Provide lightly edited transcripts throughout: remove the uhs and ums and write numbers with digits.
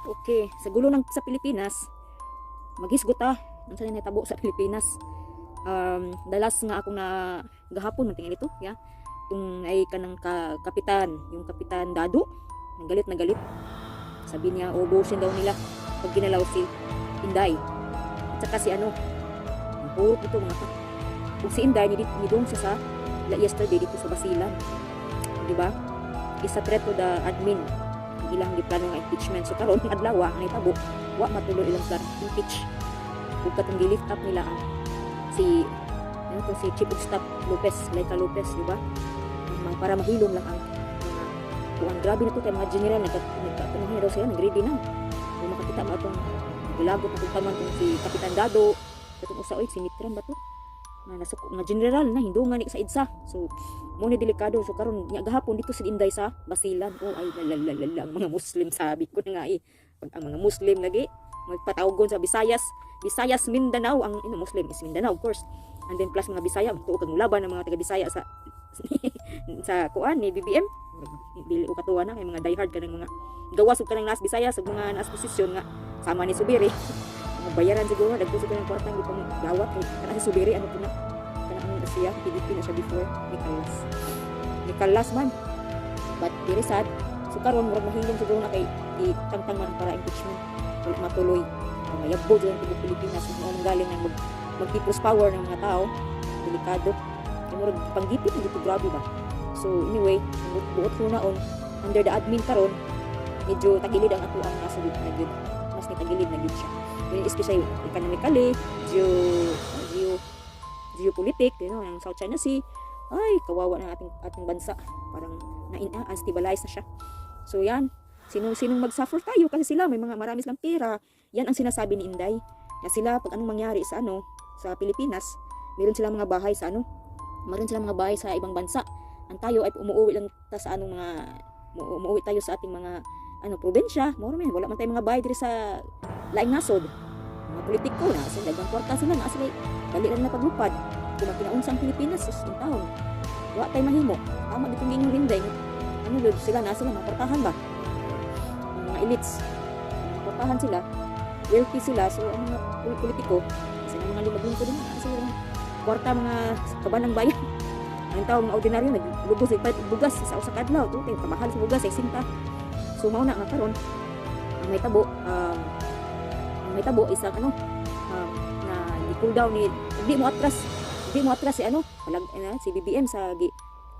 Okay, sa gulo ng sa Pilipinas, maghisgot ang sa natabo sa Pilipinas. Dalas nga ako na gahapon man tingin ito, ya. Kung ay kanang kapitan, yung kapitan Dado, nagalit na galit. Sabi niya, ubusin daw nila pag ginalaw si Inday. At saka si puro ito mga kung si Inday, nidong siya sa yesterday dito sa Basilan. Diba? Isa threat to the admin. Ilang giplano nga impeachment. So karon adlaw ang itabo, wa matuloy ilang plan impeach. Ug katong gi-lift up nila ang si Chief of Staff Laika Lopez, di ba? Para mahilom lang ang mga kuan. Grabe na to kay mga general nagkatunuhan daw sila, nag-ready na. Kung makakita mo atong gilagot na taman tong si Kapitan Dado, katong usa oy si Mitran ba to? Na general na hindungan ni sa EDSA. So mo ni delikado. So karon nya gahapon dito si Inday sa Basilan. Oh ay lalalala ang mga Muslim, sabi ko na nga pag ang mga Muslim lagi magpatawgon sa Visayas Mindanao, ang Muslim is Mindanao of course, and then plus mga Bisaya tuo kag laban ng mga taga Bisaya sa sa kuan ni BBM dili ko katuwa na kay mga diehard kanang mga gawas ug kanang nas Bisaya sa mga nas posisyon nga sama ni Subiri. Mga bayaran siguro dagko sa kanang kwartang gipang gawat kay kana si Subiri po na kanang siya PDP na siya before ni Kalas man, but very sad. So karon murag mahilom siguro na kay tangtang man para impeachment wala matuloy. Mayabog lang sa Pilipinas kung galing ng mag-people's power ng mga tao, delikado. Kaya murag panggipit dito, grabe ba? So anyway, buot ko naon under the admin karon, medyo tagilid ang ato ang nasa na gyud. Mas ni tagilid na gyud siya. When especially economically, geopolitics, ang South China Sea, ay kawawa ng ating bansa. Parang na-unstabilize na siya. So yan, sinong mag-suffer tayo kasi sila may mga marami silang pera. Yan ang sinasabi ni Inday. Na sila pag anong mangyari sa sa Pilipinas, meron silang mga bahay sa meron silang mga bahay sa ibang bansa. Ang tayo ay umuwi lang ta sa umuwi tayo sa ating mga probinsya. Wala man tayong mga bahay diri sa laing nasod. Mga politiko na sa dagang kwarta sila na sila dali lang na paglupad. Kung makinaunsa ang Pilipinas in town. Wa tay mahimo. Tama dito ng inyong Inday. Sila mga kwartahan ba? Mga elites. Kwartahan sila. Wealthy sila, so ang mga politiko kasi mga limagong ko din kasi kwarta mga kabanang bayan ang tao mga ordinaryo naglubos bugas sa usa ka adlaw to kay kamahal sa bugas ay sinta. So mao na nga karon ang may tabo isang na di-cool down ni di mo atras si si BBM sa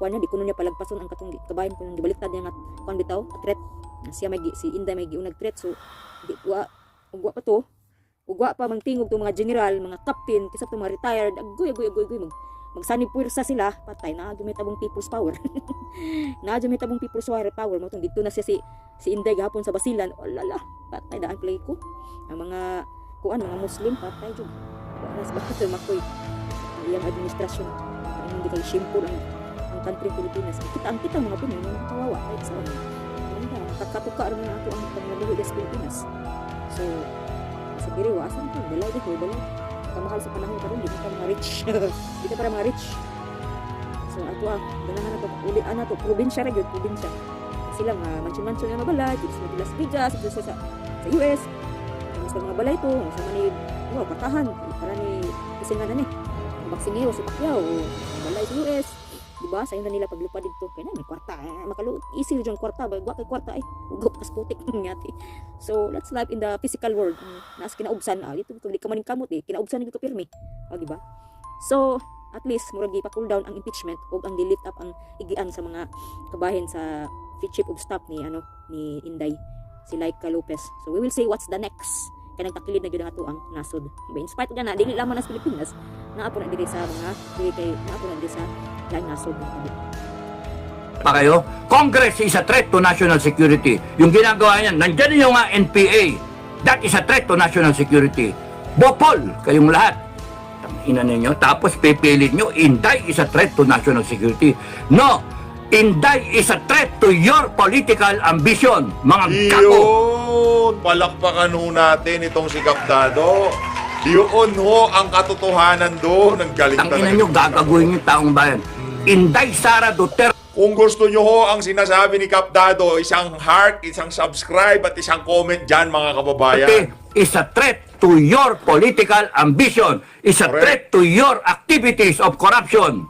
kuan di kuno niya palagpason ang katong kabayan kun gibaliktad niya nga kuan bitaw threat siya si Inday may giunag threat. So di ugwa pa mangtingog tong mga general, mga captain, kisa tong mga retired, agoy magsani puwersa sila, patay na gumitabong people's power. Na gumitabong people's power mo tong dito na siya si Inday gahapon sa Basilan. Olala, patay daan play ko. Ang mga mga Muslim patay jud. Wala sa bakit makoy. Ang administrasyon hindi kay simple ang country Pilipinas. Kita mga Pinoy mga kawawa ay sa kakatuka rin na ako ang panglabuhi sa Pilipinas. So, sa diriwasan ko, balay. Kamahal sa panahon ka rin, di ka mga rich. Di ka para mga rich. So, ganahan na ito, probinsya rin yun, probinsya. Sila mga mansion na balay, dito sa Las Vegas, dito sa US. Mas mga balay ito, sama ni, patahan, para ni, kasi nga na ni, Maxingeo, si Pacquiao, balay sa US. Diba? Sayon na nila paglupad dito. Kaya na, may kwarta. Easy yung kwarta. Bagwa kay kwarta ay ugop kas putik ngati. So, let's live in the physical world. Nas kinaubsan. Dito di ka maning kamot kinaubsan dito pirmi. Diba? So, at least, muragi pa cool down ang impeachment o ang delete up ang igian sa mga kabahin sa chief of staff ni Inday. Si Laika Lopez. So, we will see what's the next. Kanang takilid na gyud ato ang nasod. In spite na dili lamang nas Pilipinas, naapo na diri sa mga naapo na diri sa laing nasod. Pa kayo, Congress is a threat to national security. Yung ginagawa niyan, nandiyan yung mga NPA. That is a threat to national security. Bopol, kayong lahat. Ina ninyo, tapos pipilit nyo, Inday is a threat to national security. No, Inday is a threat to your political ambition, mga gago. Palakpakan ho natin itong si Kapdado. Yun ho ang katotohanan doon. Ang galing Tangina nyo, gagaguhin yung taong bayan. Inday Sara Duterte Kung gusto nyo ho ang sinasabi ni Kap Dado, isang heart, isang subscribe at isang comment dyan mga kababayan. Is a threat to your political ambition. Is a threat Correct. to your activities of corruption.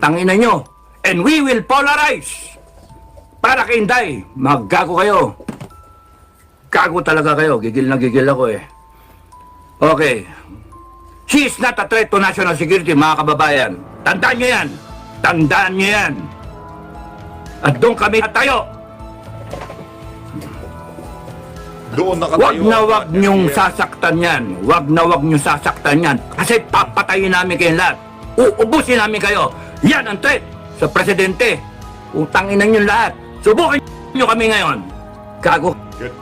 Tangina nyo. And we will polarize. Para kay Inday, maggago kayo. Gago talaga kayo. Gigil na gigil ako eh. Okay. She is not a threat to national security, mga kababayan. Tandaan nyo yan. Tandaan nyo yan. At doon kami tayo. Doon nakatayo. Wag nyong sasaktan yan. Wag nyong sasaktan yan. Kasi papatayin namin kayo lahat. Uubusin namin kayo. Yan ang threat sa presidente. Utangin nyo lahat. Subukin nyo kami ngayon. Gago Good.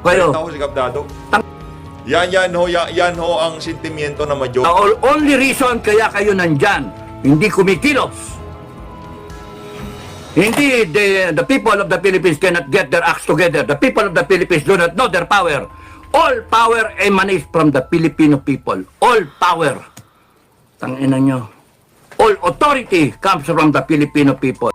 kayo. Ako si Kap Dado. Yan ho ang sentimiento na The medyo. only reason kaya kayo nandyan, hindi kumikilos. Hindi the people of the Philippines cannot get their acts together. The people of the Philippines do not know their power. All power emanates from the Filipino people. All power. Tangina nyo. All authority comes from the Filipino people.